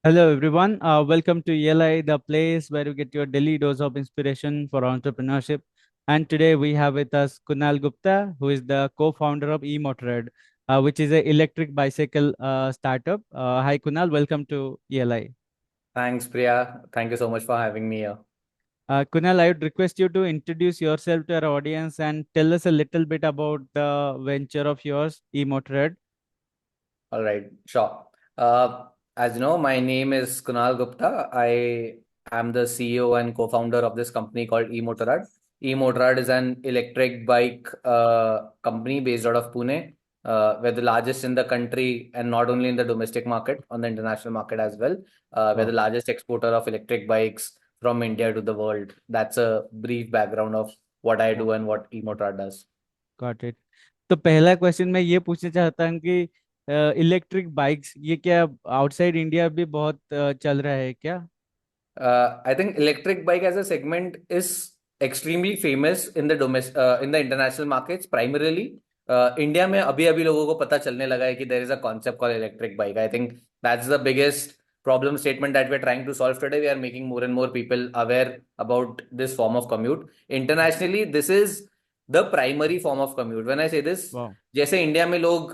Hello, everyone. Welcome to ELI, the place where you get your daily dose of inspiration for entrepreneurship. And today we have with us Kunal Gupta, who is the co-founder of EMotorad, which is an electric bicycle startup. Hi, Kunal. Welcome to ELI. Thanks, Priya. Thank you so much for having me here. Kunal, I would request you to introduce yourself to our audience and tell us a little bit about the venture of yours, EMotorad. All right, sure. Uh, as you know, my name is Kunal Gupta. I am the CEO and co-founder of this company called EMotorad. EMotorad is an electric bike company based out of Pune. We're the largest in the country and not only in the domestic market, on the international market as well. We're the Wow, largest exporter of electric bikes from India to the world. That's a brief background of what I wow, do and what EMotorad does. got it. तो पहला question मैं ये पूछना चाहता हूँ कि electric bikes ये क्या आउटसाइड इंडिया भी बहुत चल रहा है क्या? I think electric bike as a segment is extremely famous in the in the international markets. Primarily, India में अभी अभी लोगों को पता चलने लगा है कि there is a concept called electric bike. I think that's the biggest problem statement that we're trying to solve today. We are making more and more people aware about this form of commute. Internationally, this is the primary form of commute. When I say this, वाह, जैसे India में लोग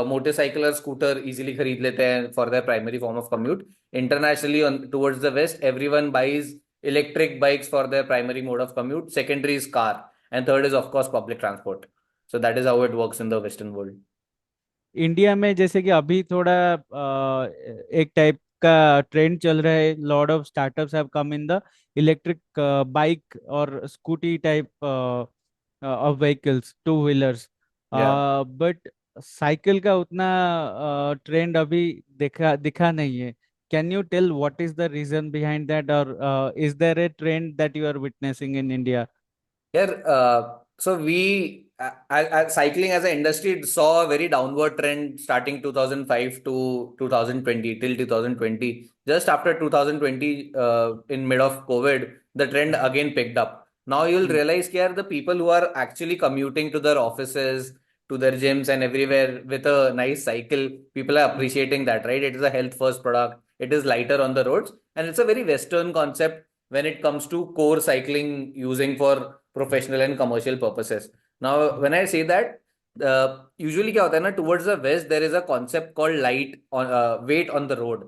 motorcycle और scooter easily खरीद लेते हैं for their primary form of commute. Internationally, towards the west, everyone buys electric bikes for their primary mode of commute. Secondary is car, and third is of course public transport. So that is how it works in the Western world. India में जैसे कि अभी थोड़ा एक type का trend चल रहा है, lot of startups have come in the electric bike और scooty type of vehicles, two wheelers, Yeah. But cycle का उतना ट्रेंड अभी देखा दिखा नहीं है. Can you tell what is the reason behind that, और is there a trend that you are witnessing in India? Yeah. So cycling as an industry saw a very downward trend starting 2005 to 2020 till 2020. Just after 2020, in mid of COVID, the trend again picked up. Now you'll realize here the people who are actually commuting to their offices, to their gyms and everywhere with a nice cycle, people are appreciating that, right? It is a health first product. It is lighter on the roads, and it's a very Western concept when it comes to core cycling using for professional and commercial purposes. Now, when I say that, usually क्या होता है ना, towards the west there is a concept called light on weight on the road.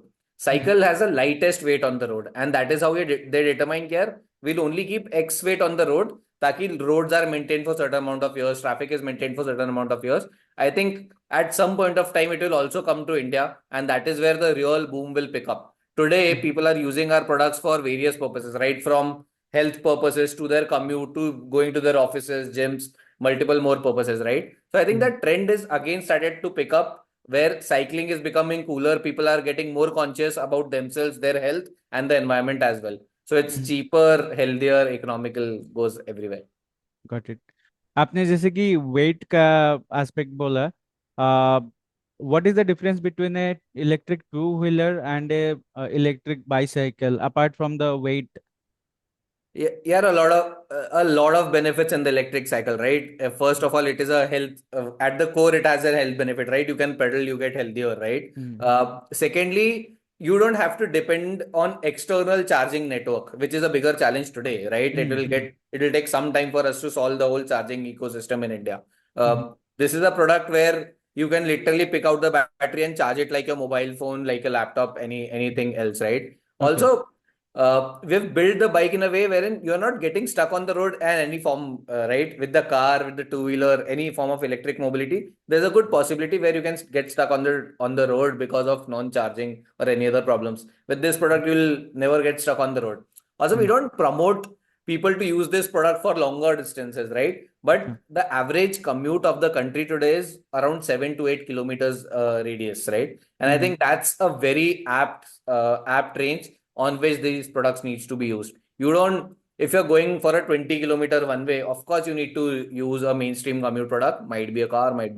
Cycle has a lightest weight on the road, and that is how they determine here. We'll only keep X weight on the road, ताकि roads are maintained for certain amount of years, traffic is maintained for certain amount of years. I think at some point of time it will also come to India, and that is where the real boom will pick up. Today, people are using our products for various purposes, right? From health purposes to their commute to going to their offices, gyms, multiple more purposes, right? So I think that trend is again started to pick up where cycling is becoming cooler. People are getting more conscious about themselves, their health, and the environment as well. So it's cheaper, healthier, economical, goes everywhere. Got it. आपने जैसे कि weight का aspect बोला, what is the difference between a electric two wheeler and a electric bicycle apart from the weight? Yeah, yeah, a lot of benefits in the electric cycle, right? First of all, it is a health. At the core, it has a health benefit, right? You can pedal, you get healthier, right? Secondly, you don't have to depend on external charging network, which is a bigger challenge today, right? It will take some time for us to solve the whole charging ecosystem in India. This is a product where you can literally pick out the battery and charge it like a mobile phone, like a laptop, anything else, right? Okay. Also, we've built the bike in a way wherein you're not getting stuck on the road and any form, right? With the car, with the two-wheeler, any form of electric mobility, there's a good possibility where you can get stuck on the road because of non-charging or any other problems. With this product, you'll never get stuck on the road. Also, we don't promote people to use this product for longer distances, right? But the average commute of the country today is around 7 to 8 kilometers radius, right? And I think that's a very apt range on which these products needs to be used. You don't, if you're going for a 20-kilometer one way, of course you need to use a mainstream commute product, might be a car, might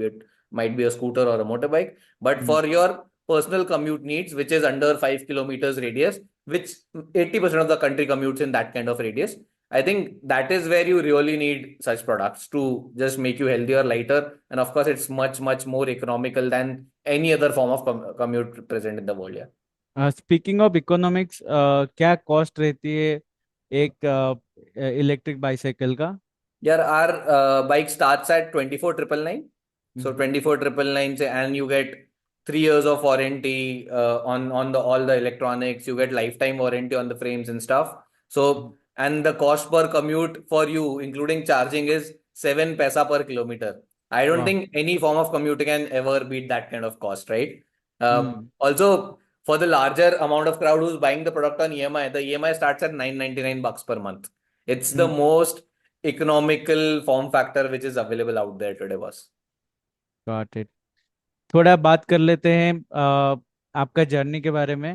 be a scooter or a motorbike. But for your personal commute needs, which is under 5 kilometers radius, which 80% of the country commutes in that kind of radius, I think that is where you really need such products to just make you healthier, lighter, and of course, it's much, much more economical than any other form of commute present in the world. Yeah. Speaking of economics, क्या cost रहती है एक electric bicycle का? यार our bike starts at 24,999. So हम्म 24,999 से and you get 3 years of warranty on the all the electronics. You get lifetime warranty on the frames and stuff. So and the cost per commute for you, including charging, is 7 paisa per kilometer. I don't वाह। think any form of commute can ever beat that kind of cost, right? Hmm Also, for the larger amount of crowd who's buying the product on EMI, the EMI starts at 999 bucks per month. It's the hmm most economical form factor which is available out there today, boss. Got it. थोड़ा बात कर लेते हैं आपका journey के बारे में।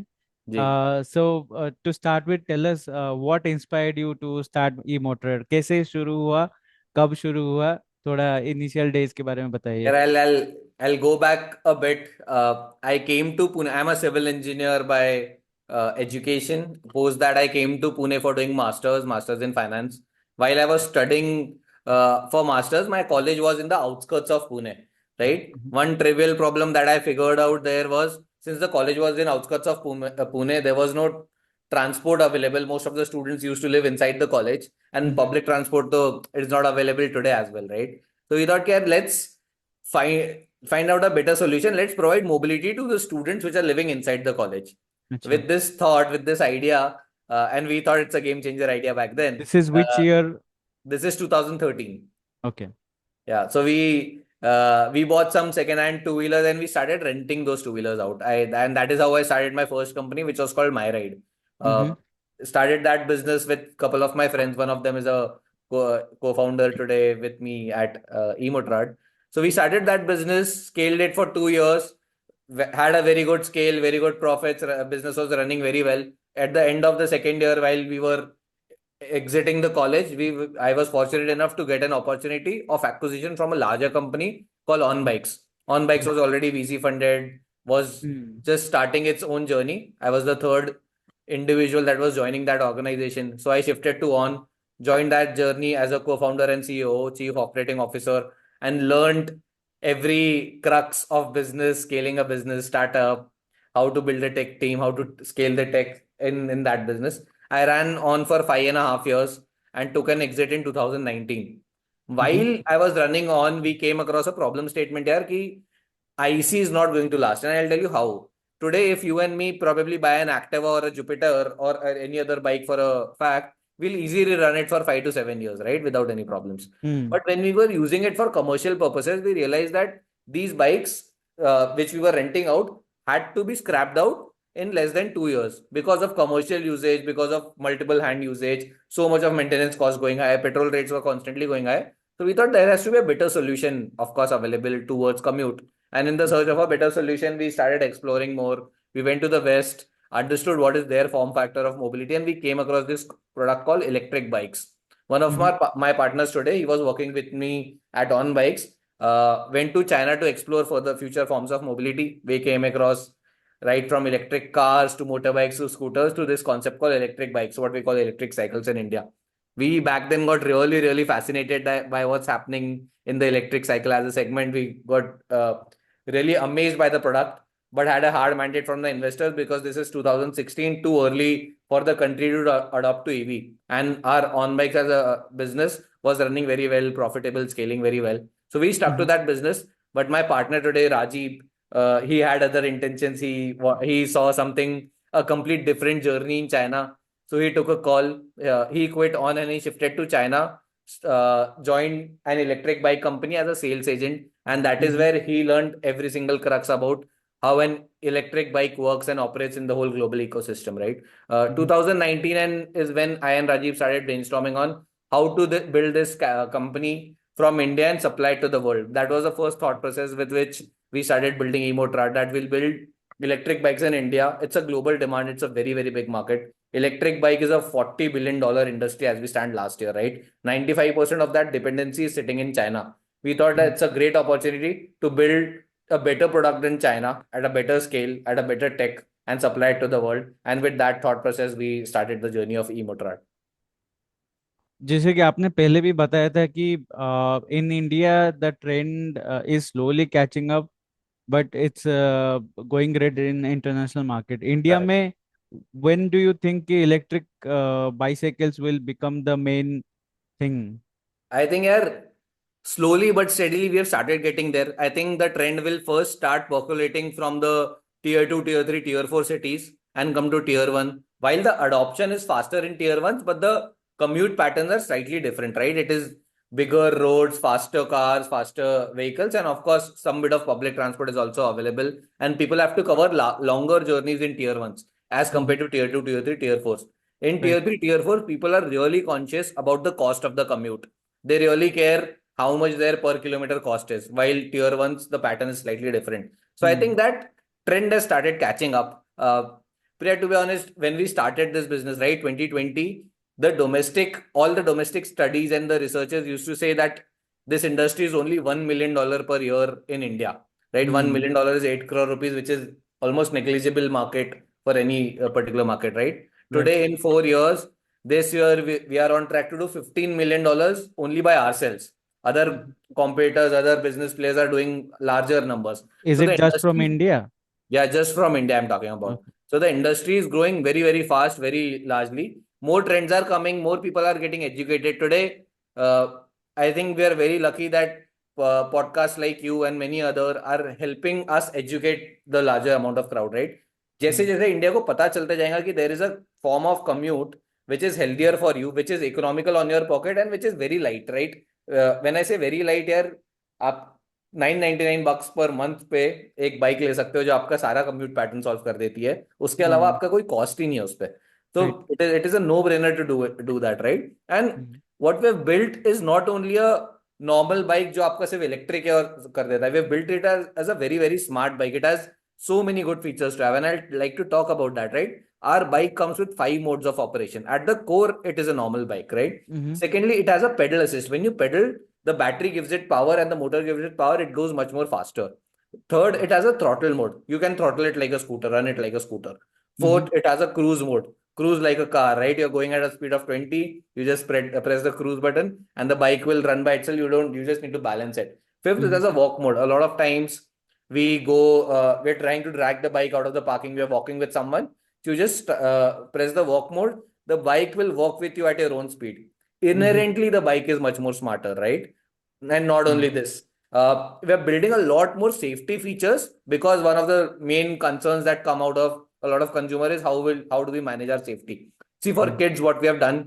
जी। So to start with tell us what inspired you to start e motor, कैसे शुरू हुआ, कब शुरू हुआ, थोड़ा इनिशियल डेज के बारे में बताइए। Here I'll go back a bit. I came to Pune. I'm a civil engineer by education. Post that I came to Pune for doing masters in finance. While I was studying for masters, my college was in the outskirts of Pune. Right. Hmm One trivial problem that I figured out there was, since the college was in outskirts of Pune, there was no transport available. Most of the students used to live inside the college, and hmm public transport though is not available today as well. Right. So we thought, yeah, let's find out a better solution. Let's provide mobility to the students which are living inside the college. अच्छा। With this thought, with this idea, and we thought it's a game changer idea back then. This is which year? This is 2013. Okay. Yeah, so we bought some second-hand two-wheelers and we started renting those two-wheelers out. And that is how I started my first company, which was called My Ride. Hmm Uh, Started that business with a couple of my friends. One of them is a co-founder today with me at EMotorad. So we started that business, scaled it for 2 years, had a very good scale, very good profits. Business was running very well. At the end of the second year, while we were exiting the college, I was fortunate enough to get an opportunity of acquisition from a larger company called On Bikes. On Bikes was already VC funded, was hmm just starting its own journey. I was the third individual that was joining that organization. So I shifted to On, joined that journey as a co-founder and CEO, chief operating officer, and learned every crux of business, scaling a business, startup, how to build a tech team, how to scale the tech in that business. I ran on for 5.5 years and took an exit in 2019. Hmm While I was running on, we came across a problem statement here कि IC is not going to last. And I'll tell you how. Today, if you and me probably buy an Activa or a Jupiter or any other bike for a fact, we'll easily run it for 5 to 7 years, right? Without any problems. Hmm But when we were using it for commercial purposes, we realized that these bikes, which we were renting out, had to be scrapped out in less than 2 years because of commercial usage, because of multiple hand usage, so much of maintenance costs going high, petrol rates were constantly going high. So we thought there has to be a better solution, of course, available towards commute. And in the search of a better solution, we started exploring more. We went to the West, understood what is their form factor of mobility, and we came across this product called electric bikes. One of hmm my partners today, he was working with me at On Bikes, went to China to explore further future forms of mobility. We came across right from electric cars to motorbikes to scooters to this concept called electric bikes, what we call electric cycles in India. We back then got really, really fascinated by what's happening in the electric cycle as a segment. We got really amazed by the product, but had a hard mandate from the investors because this is 2016, too early for the country to adopt to EV. And our on bikes as a business was running very well, profitable, scaling very well. So we stuck to hmm that business. But my partner today, Rajiv, he had other intentions. He saw something, a complete different journey in China. So he took a call. He quit on and he shifted to China, joined an electric bike company as a sales agent, and that is hmm where he learned every single crux about how an electric bike works and operates in the whole global ecosystem. Right, hmm 2019 and is when I and Rajiv started brainstorming on how to build this company from India and supply it to the world. That was the first thought process with which we started building EMotorad, that will build electric bikes in India. It's a global demand. It's a very, very big market. Electric bike is a $40 billion industry as we stand last year, right? 95% of that dependency is sitting in China. We thought that it's a great opportunity to build a better product in China at a better scale, at a better tech, and supply it to the world. And with that thought process, we started the journey of EMotorad. जैसे कि आपने पहले भी बताया था कि in India the trend is slowly catching up but it's going great in international market. India Correct. में, when do you think कि electric bicycles will become the main thing? I think, yeah, slowly but steadily we have started getting there. I think the trend will first start percolating from the tier 2, tier 3, tier 4 cities and come to tier 1. While the adoption is faster in tier 1s, but the commute patterns are slightly different, right? It is bigger roads, faster cars, faster vehicles, and of course, some bit of public transport is also available. And people have to cover longer journeys in tier 1s as compared Mhm. to tier 2, tier 3, tier 4s. In Right. tier 3, tier 4, people are really conscious about the cost of the commute. They really care how much their per kilometer cost is, while tier ones, the pattern is slightly different. So I think Mm. that trend has started catching up. Priya, to be honest, when we started this business, right, 2020, all the domestic studies and the researchers used to say that this industry is only $1 million per year in India, right? $1 Mm. million is 8 crore rupees, which is almost negligible market for any particular market, right? Right. Today, in 4 years, this year, we are on track to do $15 million only by ourselves. Other Mhm. competitors, other business players are doing larger numbers. Is So it the just from industry, India? yeah, just from India, I'm talking about. Okay. So the industry is growing very, very fast, very largely. More trends are coming, more people are getting educated today. Uh, I think we are very lucky that podcasts like you and many other are helping us educate the larger amount of crowd, right? जैसे Mm. जैसे India को पता चलता जाएगा कि there is a form of commute which is healthier for you, which is economical on your pocket, and which is very light, right? When I say very light यार, आप 999 bucks per month पे एक bike ले सकते हो जो आपका सारा कम्यूट पैटर्न सॉल्व कर देती है, उसके अलावा Mm. आपका कोई कॉस्ट ही नहीं है उस पर. तो Right. It is a no brainer to do that, right? And Mm. What we have built is not only a normal bike जो आपका सिर्फ इलेक्ट्रिक है और कर देता है. We have built it as a very very smart bike. It has so many good features to have, and I'd like to talk about that, right? Our bike comes with 5 modes of operation. At the core, it is a normal bike, right? Mhm. Secondly, it has a pedal assist. When you pedal, the battery gives it power and the motor gives it power. It goes much more faster. Third, it has a throttle mode. You can throttle it like a scooter, run it like a scooter. Fourth, Mhm. it has a cruise mode. Cruise like a car, right? You're going at a speed of 20. You just press the cruise button and the bike will run by itself. You just need to balance it. Fifth, it Mhm. has a walk mode. A lot of times we're trying to drag the bike out of the parking. We're walking with someone. You just press the walk mode. The bike will walk with you at your own speed. Mhm. Inherently, the bike is much more smarter, right? And not only Mm. this, we're building a lot more safety features, because one of the main concerns that come out of a lot of consumer is how do we manage our safety. See, for Mm. kids, what we have done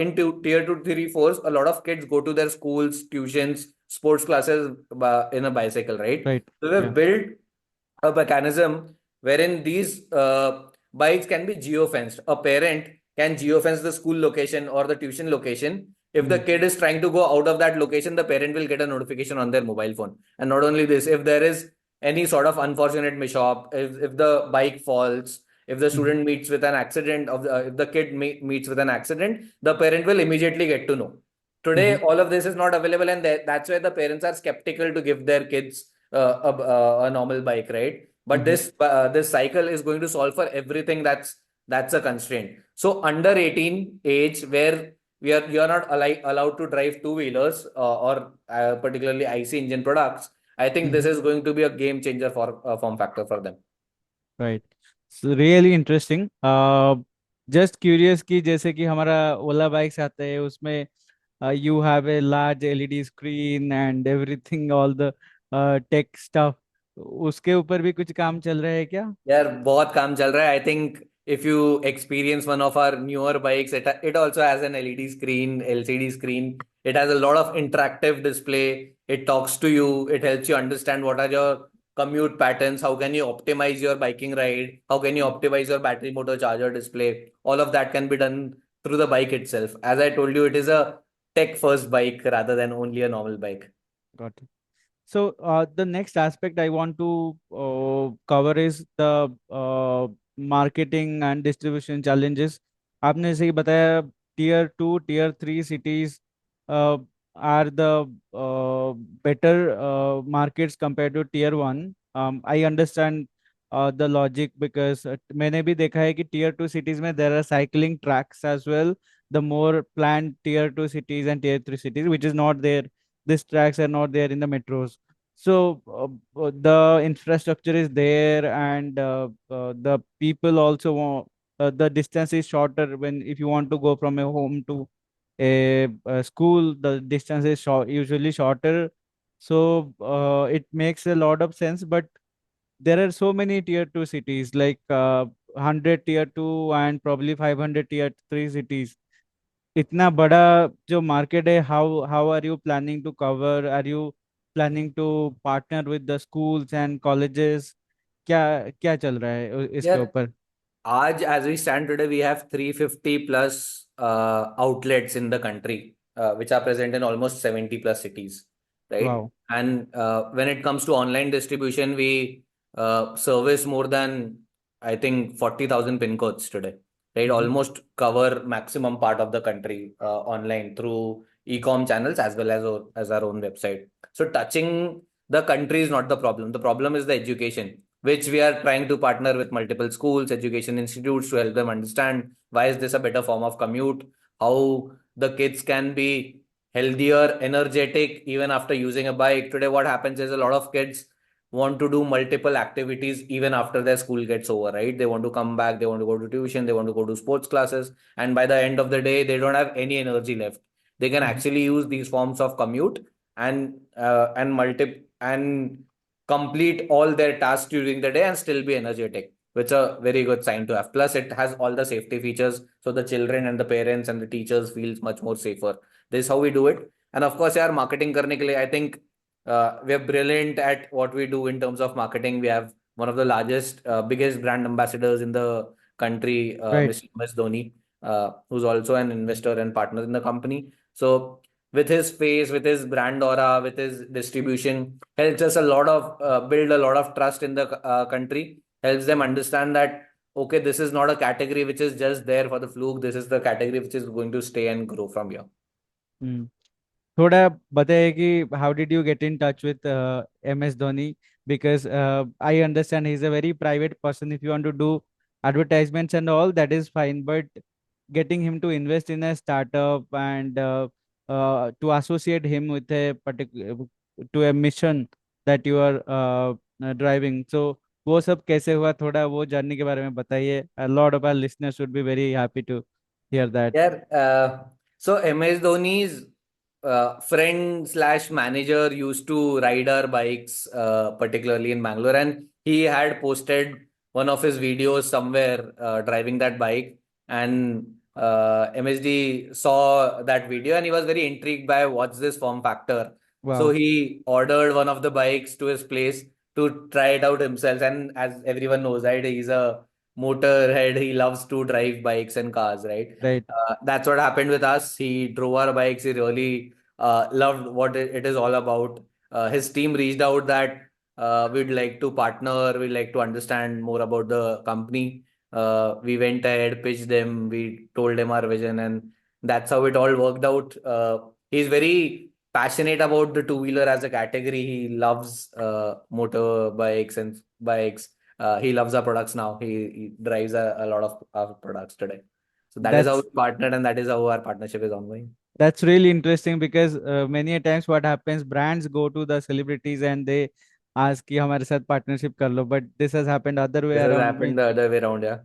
into tier 2, 3, 4s, a lot of kids go to their schools, tuitions, sports classes in a bicycle, right? Right. So we've Yeah. built a mechanism wherein these bikes can be geofenced. A parent can geofence the school location or the tuition location. If the Mm. kid is trying to go out of that location, the parent will get a notification on their mobile phone. And not only this, if there is any sort of unfortunate mishap, if the bike falls, if the Mhm. student meets with an accident, if the kid meets with an accident, the parent will immediately get to know. Today, Mhm. all of this is not available, and that's why the parents are skeptical to give their kids a normal bike, right? But Mhm. this cycle is going to solve for everything that's a constraint. So under 18 age, where you're not allowed to drive two-wheelers or particularly IC engine products, I think this Mhm. is going to be a game changer for form factor for them. Right. So really interesting. Just curious कि जैसे कि हमारा ओला bikes आता है उसमें you have a large LED screen and everything, all the tech stuff. उसके ऊपर भी कुछ काम चल रहा है क्या? यार बहुत काम चल रहा है. I think if you experience one of our newer bikes, it also has an LED screen, LCD screen. It has a lot of interactive display. It talks to you. It helps you understand what are your commute patterns. How can you optimize your biking ride? How can you Mm. optimize your battery motor charger display? All of that can be done through the bike itself. As I told you, it is a tech first bike rather than only a normal bike. Got it. So the next aspect I want to cover is the marketing and distribution challenges. आपने जैसे कि बताया tier 2 tier 3 cities uh, are the better markets compared to tier 1. I understand the logic because मैंने भी देखा है कि tier 2 cities में there are cycling tracks as well. The more planned tier 2 cities and tier 3 cities, which is not there, these tracks are not there in the metros. So the infrastructure is there, and the people also want, the distance is shorter when if you want to go from a home to a school, the distance is usually shorter. So it makes a lot of sense. But there are so many tier 2 cities, like 100 tier 2 and probably 500 tier 3 cities. इतना बड़ा जो market है, how are you planning to cover? Are you planning to partner with the schools and colleges? क्या क्या चल रहा है इसके यार, ऊपर? आज as we stand today, we have 350 plus outlets in the country, which are present in almost 70 plus cities, right? Wow. And when it comes to online distribution, we service more than, I think, 40,000 pin codes today, right? Mhm. Almost cover maximum part of the country online through e-com channels as well as our own website. So touching the country is not the problem. The problem is the education, which we are trying to partner with multiple schools, education institutes to help them understand why is this a better form of commute, how the kids can be healthier, energetic even after using a bike. Today, what happens is a lot of kids want to do multiple activities even after their school gets over, right? They want to come back, they want to go to tuition, they want to go to sports classes, and by the end of the day, they don't have any energy left. They can Mhm. actually use these forms of commute and complete all their tasks during the day and still be energetic, which is a very good sign to have. Plus, it has all the safety features, so the children and the parents and the teachers feels much more safer. This is how we do it. And of course, यार marketing करने के लिए, I think we are brilliant at what we do in terms of marketing. We have one of the largest, biggest brand ambassadors in the country, Right. Mr. MS Dhoni, who's also an investor and partner in the company. So with his face, with his brand aura, with his distribution, helps us a lot of build a lot of trust in the country. Helps them understand that okay, this is not a category which is just there for the fluke. This is the category which is going to stay and grow from here. Hmm. थोड़ा बताइए कि how did you get in touch with MS Dhoni? Because I understand he's a very private person. If you want to do advertisements and all, that is fine. But getting him to invest in a startup and to associate him with a particular to a mission that you are driving. So वो सब कैसे हुआ? थोड़ा वो जानने के बारे में बताइए. A lot of our listeners would be very happy to hear that. Yeah. So MS Dhoni's friend slash manager used to ride our bikes, particularly in Bangalore, and he had posted one of his videos somewhere driving that bike, and MSD saw that video and he was very intrigued by what's this form factor. So Wow, he ordered one of the bikes to his place to try it out himself. And as everyone knows, right, he's a motorhead. He loves to drive bikes and cars, right? right. That's what happened with us. He drove our bikes. He really loved what it is all about. His team reached out that we'd like to partner, we'd like to understand more about the company. We went ahead, pitched them, we told them our vision, and that's how it all worked out. He's very passionate about the two-wheeler as a category. He loves motorbikes and bikes. He loves our products now. He drives a lot of our products today. So that is how we That's partnered, and that is how our partnership is ongoing. That's really interesting because many a times what happens, brands go to the celebrities and they ask कि हमारे साथ partnership कर लो, but this has happened other way This has around. happened the other way around, yeah.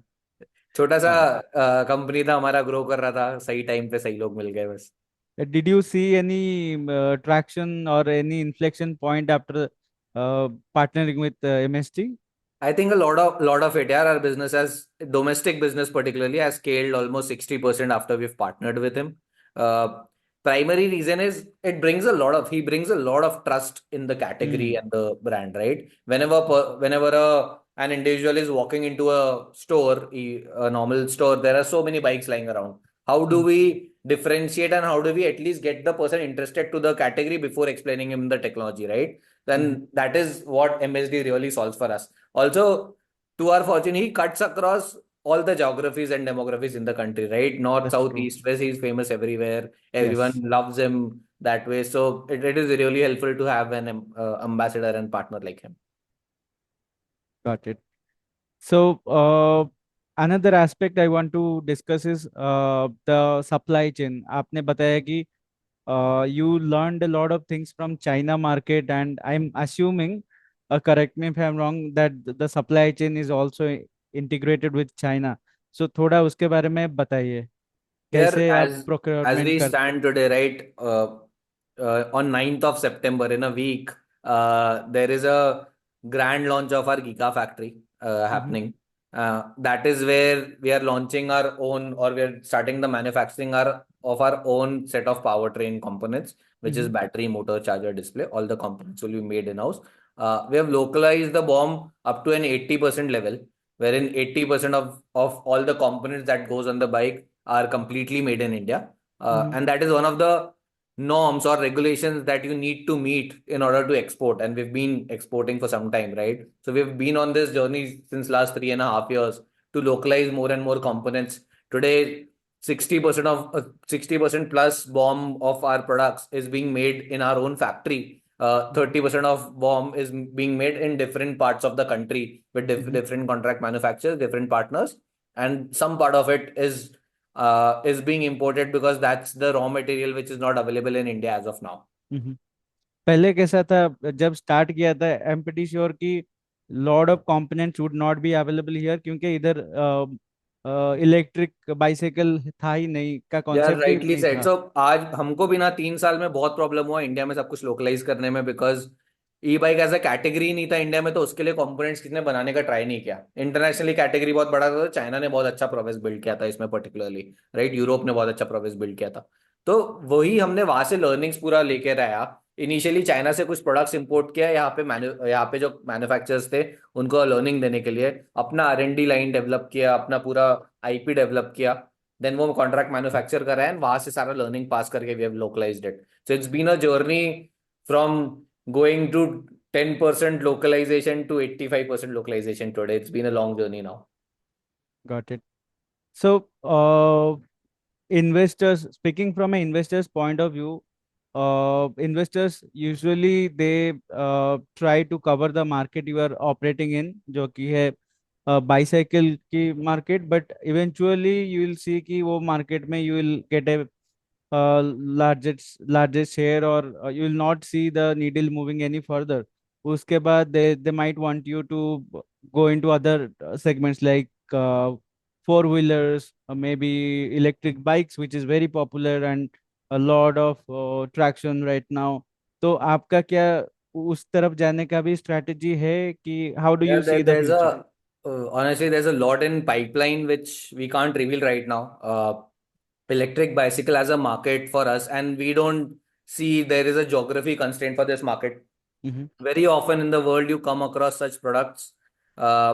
छोटा सा company था हमारा, grow कर रहा था, सही टाइम पे सही लोग मिल गए बस. Did you see any traction or any inflection point after partnering with MST? I think a lot of it, yeah. Our business has domestic business particularly has scaled almost 60% after we've partnered with him. Uh, Primary reason is he brings a lot of trust in the category Hmm. and the brand, right? Whenever an individual is walking into a store, a normal store, there are so many bikes lying around. How do Hmm. we differentiate and how do we at least get the person interested to the category before explaining him the technology, right? Hmm. Then that is what MSD really solves for us. Also, to our fortune, he cuts across all the geographies and demographies in the country, right? North, That's south, true. east, west. He's famous everywhere. Everyone Yes, loves him that way. So it is really helpful to have an ambassador and partner like him. got it. So another aspect I want to discuss is the supply chain. आपने बताया कि you learned a lot of things from China market, and I'm assuming, correct me if I'm wrong, that the supply chain is also integrated with China. So थोड़ा उसके बारे में बताइए, Here, कैसे आप as प्रोक्योरमेंट we कर। stand today, right, on 9th of September, in a week, there is a grand launch of our Giga factory hmm happening. That is where we are launching our own, or we are starting the manufacturing of our own set of powertrain components, which is hmm battery, motor, charger, display. All the components will be made in-house. We have localized the bomb up to an 80% level, wherein 80% of all the components that goes on the bike are completely made in India. Hmm And that is one of the norms or regulations that you need to meet in order to export. And we've been exporting for some time, right? So we've been on this journey since last 3.5 years to localize more and more components. Today, 60% plus BOM of our products is being made in our own factory. 30% of BOM is being made in different parts of the country with hmm different contract manufacturers, different partners, and some part of it is being imported because that's the raw material which is not available in India as of now. हम्म। पहले कैसा था, जब start किया था, I am pretty sure कि lot of components would not be available here, क्योंकि इधर electric bicycle था ही नहीं, का यार कॉन्सेप्ट ही राइटली नहीं सेड। था। सो आज हमको भी ना 3 साल में बहुत प्रॉब्लम हुआ इंडिया में सब कुछ लोकलाइज करने में, because e bike as a category नहीं था इंडिया में, तो उसके लिए कंपोनेंट्स किसने बनाने का ट्राई नहीं किया। इंटरनेशनली कैटेगरी बहुत बड़ा था, तो चाइना ने बहुत अच्छा प्रोग्रेस बिल्ड किया था इसमें पर्टिकुलरली, राइट। यूरोप ने बहुत अच्छा प्रोग्रेस बिल्ड किया था। तो वही हमने वहां से लर्निंग्स पूरा लेके आया। इनिशियली चाइना से कुछ प्रोडक्ट्स इंपोर्ट किया, यहाँ पे जो मैन्युफैक्चरर्स थे उनको लर्निंग देने के लिए अपना R&D लाइन डेवलप किया, अपना पूरा IP डेवलप किया। देन वो कॉन्ट्रैक्ट मैन्युफैक्चर करा है, वहां से सारा लर्निंग पास करके we have localized it. So it's been a journey from going to 10% localization to 85% localization today. It's been a long journey now. Got it. So investors, speaking from an investor's point of view, investors usually they try to cover the market you are operating in, जो कि है bicycle की market, but eventually you will see कि वो market में you will get A largest share, or you will not see the needle moving any further. उसके बाद they might want you to go into other segments like four wheelers, maybe electric bikes, which is very popular and a lot of traction right now. तो आपका क्या उस तरफ जाने का भी strategy है कि how do Yeah, you see the there's future? a honestly there's a lot in pipeline which we can't reveal right now. Electric bicycle as a market for us, and we don't see there is a geography constraint for this market. Mm-hmm. Very often in the world, you come across such products uh,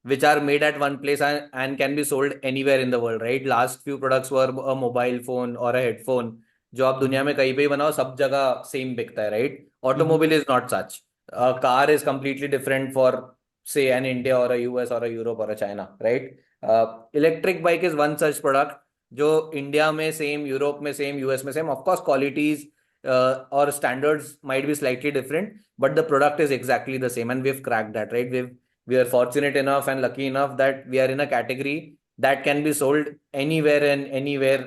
which are made at one place and can be sold anywhere in the world, right? Last few products were a mobile phone or a headphone, जो आप Mm-hmm. दुनिया में कहीं पे ही बनाओ सब जगह same बिकता है, right. Mm-hmm. Automobile is not such. Car is completely different for say an India or a US or a Europe or a China, right? Electric bike is one such product जो India में same, Europe में same, US में same. Of course qualities or standards might be slightly different, but the product is exactly the same, and we've cracked that, right? We are fortunate enough and lucky enough that we are in a category that can be sold anywhere and anywhere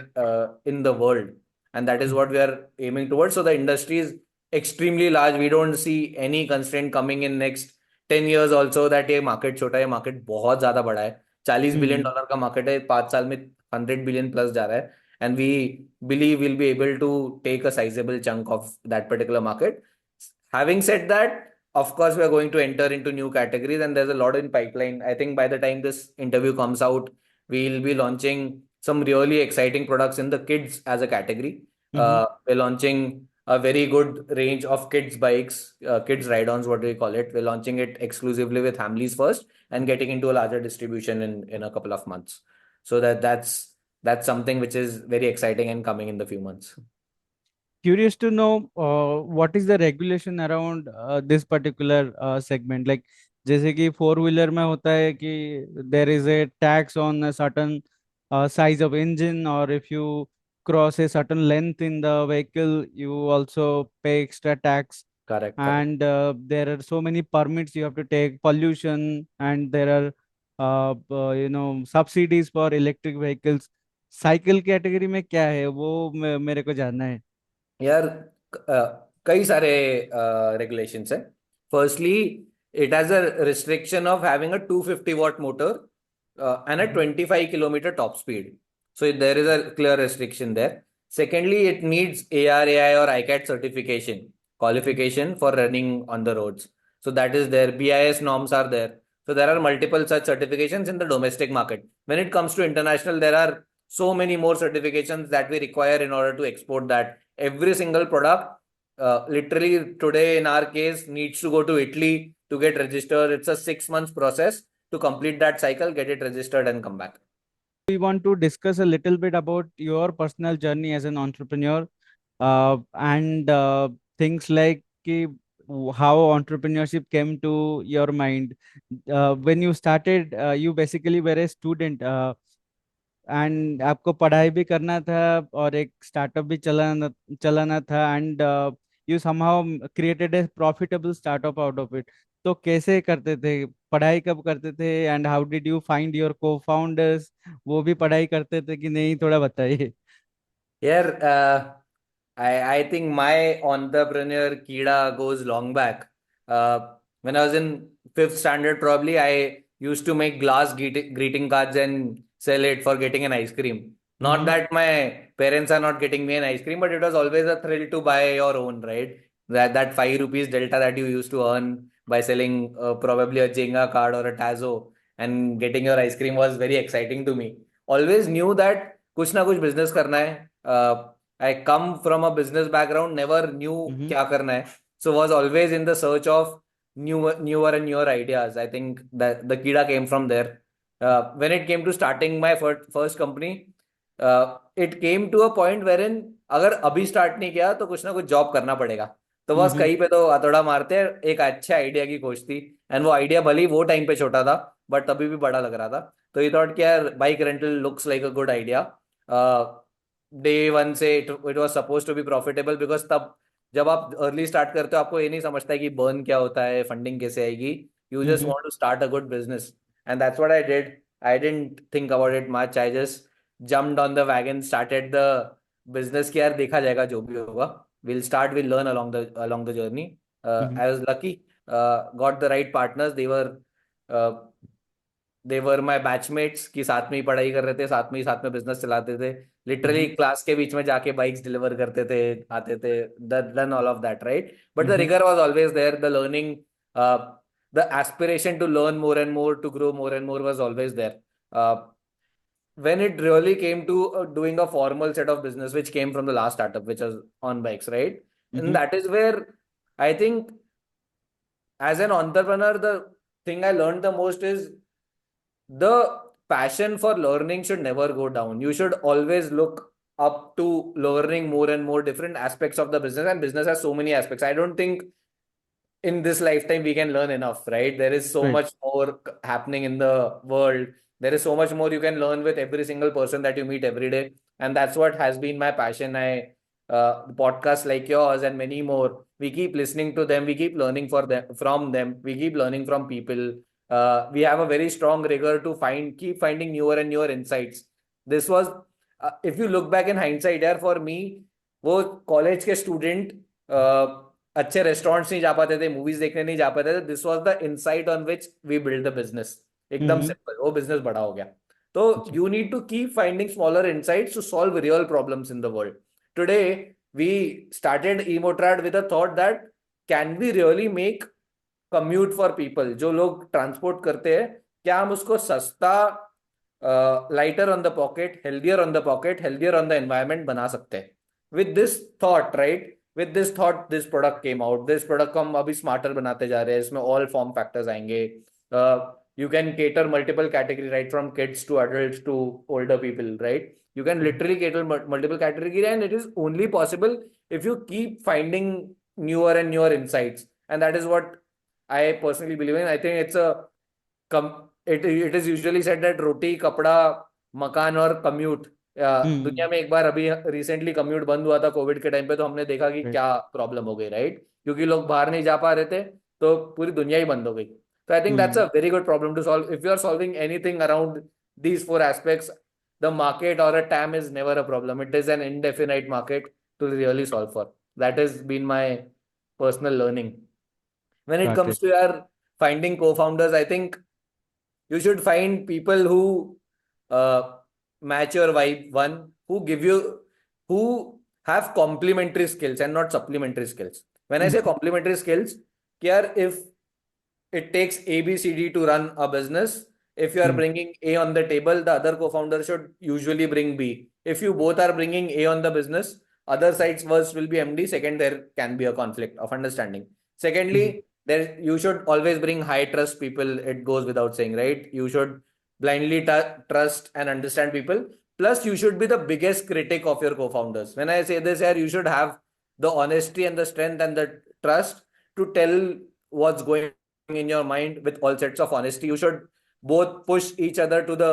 in the world, and that is what we are aiming towards. So the industry is extremely large. We don't see any constraint coming in next 10 years also that ये market छोटा है, market बहुत ज्यादा बड़ा है। Mm-hmm. $40 billion का market है, 5 साल में 100 बिलियन प्लस जा रहा है। And we believe we'll be able to take a sizable chunk of that particular market. Having said that, of course, we are going to enter into new categories, and there's a lot in pipeline. I think by the time this interview comes out, we'll be launching some really exciting products in the kids as a category. Mm-hmm. We're launching a very good range of kids bikes, kids ride-ons, what do we call it. We're launching it exclusively with Hamleys first and getting into a larger distribution in a couple of months. So that's something which is very exciting and coming in the few months. Curious to know what is the regulation around this particular segment, like जैसे कि four wheeler में होता है कि there is a tax on a certain size of engine, or if you cross a certain length in the vehicle you also pay extra tax. Correct, correct. And there are so many permits you have to take, pollution, and there are subsidies for electric vehicles. Cycle category में क्या है वो मेरे को जानना है। यार कई सारे regulations है. Firstly, it has a restriction of having a 250-watt motor and a Mm-hmm. 25-kilometer top speed. So there is a clear restriction there. Secondly, it needs ARAI or ICAT certification qualification for running on the roads. So that is there. BIS norms are there. So there are multiple such certifications in the domestic market. When it comes to international, there are so many more certifications that we require in order to export that. Every single product, literally today in our case, needs to go to Italy to get registered. It's a 6 months process to complete that cycle, get it registered, and come back. We want to discuss a little bit about your personal journey as an entrepreneur, and things like how entrepreneurship came to your mind. When you started, you basically were a student, and आपको पढ़ाई भी करना था और एक startup भी चलाना था, and you somehow created a profitable startup out of it. तो कैसे करते थे, पढ़ाई कब करते थे, and how did you find your को फाउंडर्स? वो भी पढ़ाई करते थे कि नहीं, थोड़ा बताइए। Here, I think my entrepreneur Kida goes long back. When I was in fifth standard, probably I used to make glass greeting cards and sell it for getting an ice cream. Not hmm. that my parents are not getting me an ice cream, but it was always a thrill to buy your own, right? That 5 rupees delta that you used to earn by selling probably a Jenga card or a Tazo and getting your ice cream was very exciting to me. Always knew that कुछ ना कुछ business करना है. I come from a business background, never knew हम्म। क्या करना है. So was always in the search of newer and newer ideas. I think that the Kida came from there. When it came to starting my first company, it came to a point wherein अगर अभी start नहीं किया तो कुछ ना कुछ job करना पड़ेगा. तो बस हम्म। कहीं पे तो हथौड़ा मारते हैं, एक अच्छे आइडिया की खोज थी. एंड वो आइडिया भले ही वो टाइम पे छोटा था, बट तभी भी बड़ा लग रहा था. तो ये थॉट कि यार bike rental looks like a good idea. Day one से it was suppose to be profitable, because तब जब आप अर्ली स्टार्ट करते हो आपको ये नहीं समझता है कि बर्न क्या होता है, फंडिंग कैसे आएगी. You just hmm. Want to start a good business. And that's what I did. I didn't think about it much. I just jumped on the wagon, started the business कि यार देखा जाएगा जो भी होगा. We'll start, we'll learn along the journey. Hmm. I was lucky, got the right partners. Uh, they were my batchmates कि साथ में ही पढ़ाई कर रहे थे, साथ में बिजनेस चलाते थे. लिटरली हम्म। क्लास के बीच में जाके बाइक्स डिलीवर करते थे, आते थे. Done all of that, right? But the hmm. Rigor was always there. The learning, the aspiration to learn more and more, to grow more and more was always there. When it really came to doing a formal set of business, which came from the last startup, which was on bikes, right? And hmm. that is where I think, as an entrepreneur, the thing I learned the most is the passion for learning should never go down. You should always look up to learning more and more different aspects of the business, and business has so many aspects. I don't think in this lifetime we can learn enough, right? There is so Right. much more happening in the world. There is so much more you can learn with every single person that you meet every day. And that's what has been my passion. Podcasts like yours and many more, we keep listening to them, we keep learning from them, we keep learning from people. We have a very strong rigor to keep finding newer and newer insights. This was, if you look back in hindsight, यार, for me, वो college के student अच्छे restaurants नहीं जा पाते थे, movies देखने नहीं जा पाते थे. This was the insight on which we build the business. एकदम हम्म। सिंपल, वो बिजनेस बड़ा हो गया. तो अच्छा। You need to keep finding smaller insights to solve real problems in the world. Today we started EMotorad with a thought that can we really make commute for people, जो लोग transport करते हैं, क्या हम उसको सस्ता, lighter on the pocket, healthier on the pocket, healthier on the environment बना सकते हैं. With this thought, right, with this thought this product came out. This product को हम अभी स्मार्टर बनाते जा रहे हैं. इसमें all form factors आएंगे. You can cater multiple category, right, from kids to adults to older people, right? You can literally cater multiple category, and it is only possible if you keep finding newer and newer insights. And that is what I personally believe in. I think it's a it is usually said that रोटी, कपड़ा, मकान और commute. दुनिया हम्म। में एक बार अभी recently commute बंद हुआ था कोविड के टाइम पे, तो हमने देखा कि राइट। क्या प्रॉब्लम हो गई, राइट? क्योंकि लोग बाहर नहीं जा पा रहे थे, तो पूरी दुनिया ही बंद हो गई. तो I think that's a hmm. Very good problem to solve. If you are solving anything around these four aspects, the market or a TAM is never a problem. It is an indefinite market. to really solve for. That has been my personal learning. When it Got comes it. to your finding co-founders, I think you should find people who uh, match your vibe. One, who have complementary skills and not supplementary skills. When I say Mhm. complementary skills, here if it takes A, B, C, D to run a business. If you are Mm. bringing A on the table, the other co-founder should usually bring B. If you both are bringing A on the business, other sides first will be MD. Second, there can be a conflict of understanding. Mhm. Secondly, there you should always bring high trust people. It goes without saying, right? You should blindly trust and understand people. Plus, you should be the biggest critic of your co-founders. When I say this here, you should have the honesty and the strength and the trust to tell what's going in your mind with all sets of honesty. You should both push each other to the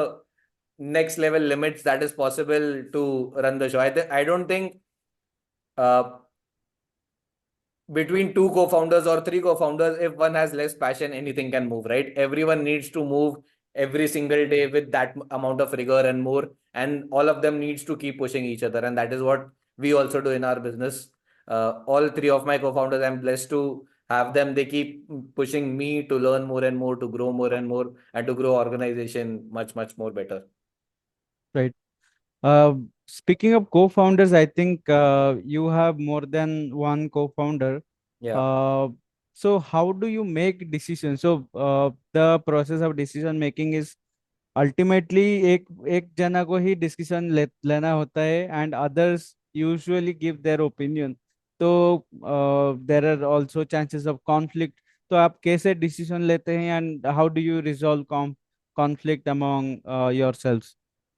next level limits that is possible to run the show. I don't think uh, between two co-founders or three co-founders, if one has less passion, anything can move, right? Everyone needs to move every single day with that amount of rigor and more, and all of them needs to keep pushing each other, and that is what we also do in our business. All three of my co-founders, I'm blessed to have them. They keep pushing me to learn more and more, to grow more and more, and to grow organization much more better. Right. Speaking of co-founders, I think you have more than one co-founder. Yeah. Uh, so how do you make decisions? So the process of decision making is ultimately एक जना को ही discussion लेना होता है and others usually give their opinion. तो there are also chances of conflict. तो आप कैसे डिसीजन लेते हैं and how do you resolve conflict among yourselves?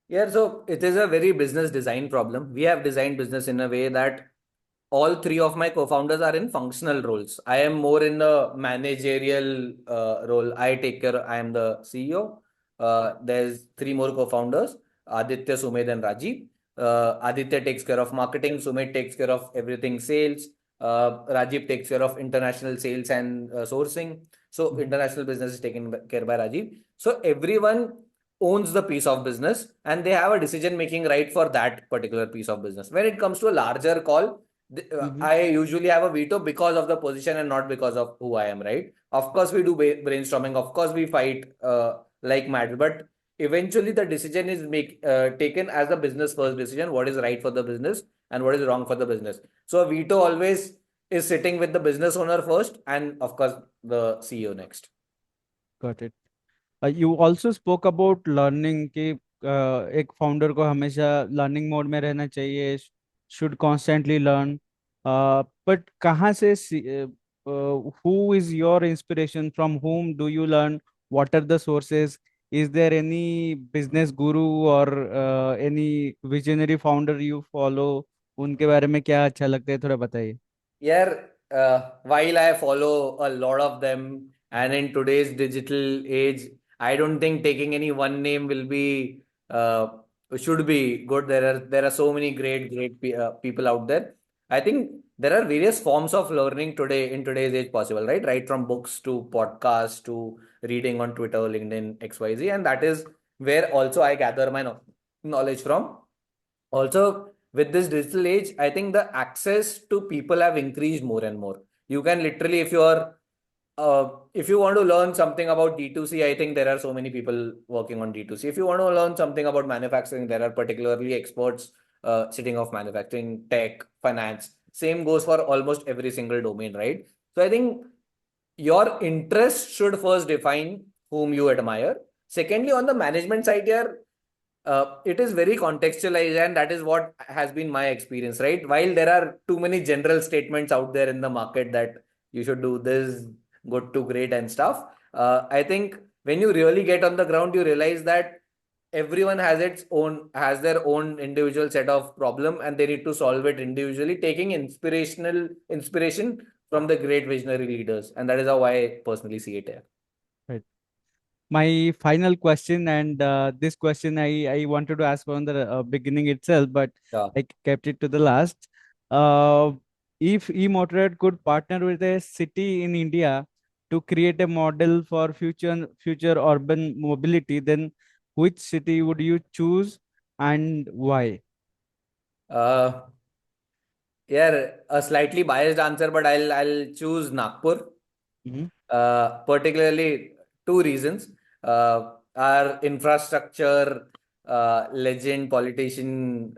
Yeah, so it is a very business design problem. We have designed business in a way that all three of my co-founders are in functional roles. I am more in the managerial role. I am the CEO. There's three more co-founders, Aditya, Sumedh, and Rajiv. Aditya takes care of marketing, Sumedh takes care of everything sales, Rajiv takes care of international sales and sourcing. So international business is taken care by Rajiv. So everyone owns the piece of business and they have a decision making right for that particular piece of business. When it comes to a larger call, Mm-hmm. I usually have a veto because of the position and not because of who I am, right? Of course, we do brainstorming. Of course, we fight like mad. But eventually, the decision is taken as a business first decision. What is right for the business and what is wrong for the business. So a veto always is sitting with the business owner first, and of course, the CEO next. Got it. You also spoke about learning कि एक founder को हमेशा learning mode में रहना चाहिए, should constantly learn. But कहाँ से who is your inspiration, from whom do you learn, what are the sources? Is there any business guru or any visionary founder you follow? उनके बारे में क्या अच्छा लगता है, थोड़ा बताइए. Yeah, while I follow a lot of them, and in today's digital age, I don't think taking any one name will be uh, should be good. There are so many people out there. I think there are various forms of learning today in today's age possible, right? Right from books to podcasts to reading on Twitter, LinkedIn, XYZ, and that is where also I gather my knowledge from. Also, with this digital age, I think the access to people have increased more and more. You can literally, if you want to learn something about D2C, I think there are so many people working on D2C. If you want to learn something about manufacturing, there are particularly experts sitting of manufacturing, tech, finance. Same goes for almost every single domain, right? So I think your interest should first define whom you admire. Secondly, on the management side here, it is very contextualized, and that is what has been my experience, right? While there are too many general statements out there in the market that you should do this, good to great and stuff, I think when you really get on the ground, you realize that everyone has their own individual set of problem, and they need to solve it individually, taking inspiration from the great visionary leaders, and that is how I personally see it here. Right. My final question, and this question I wanted to ask from the beginning itself, but Yeah. I kept it to the last. Uh, if eMotorad could partner with a city in India to create a model for future urban mobility, then which city would you choose and why? Uh, Yeah, a slightly biased answer, but I'll choose Nagpur. Hmm. Particularly two reasons. Our infrastructure legend, politician,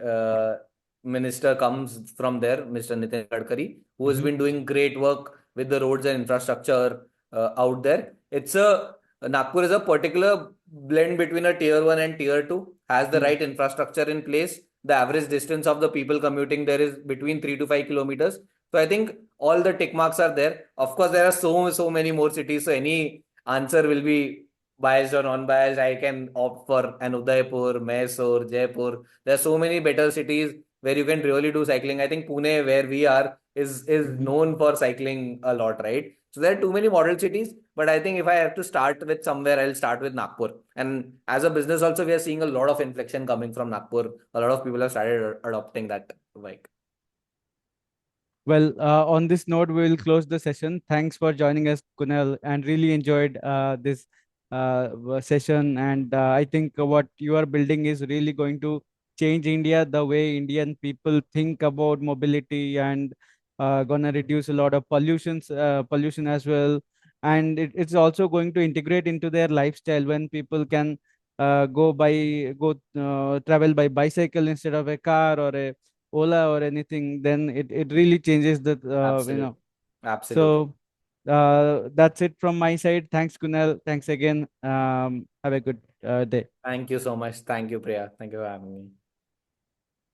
minister comes from there, Mr. Nitin Gadkari, who has Hmm. been doing great work with the roads and infrastructure out there. Nagpur is a particular blend between a tier one and tier two, has the right infrastructure in place. The average distance of the people commuting there is between 3 to 5 kilometers. So I think all the tick marks are there. Of course, there are so many more cities. So any answer will be biased or non-biased. I can opt for an Udaipur, Mysore, Jaipur. There are so many better cities where you can really do cycling. I think Pune, where we are, is Hmm. known for cycling a lot, right? So there are too many model cities. But I think if I have to start with somewhere, I'll start with Nagpur. And as a business, also, we are seeing a lot of inflection coming from Nagpur. A lot of people have started adopting that bike. Well, on this note, we will close the session. Thanks for joining us, Kunal, and really enjoyed this session. And I think what you are building is really going to change India, the way Indian people think about mobility, and gonna reduce a lot of pollution as well. And it's also going to integrate into their lifestyle when people can travel by bicycle instead of a car or a Ola or anything, then it really changes the Absolutely. Absolutely. So that's it from my side. Thanks, Kunal. Thanks again. Have a good day. Thank you so much. Thank you, Priya. Thank you for having me.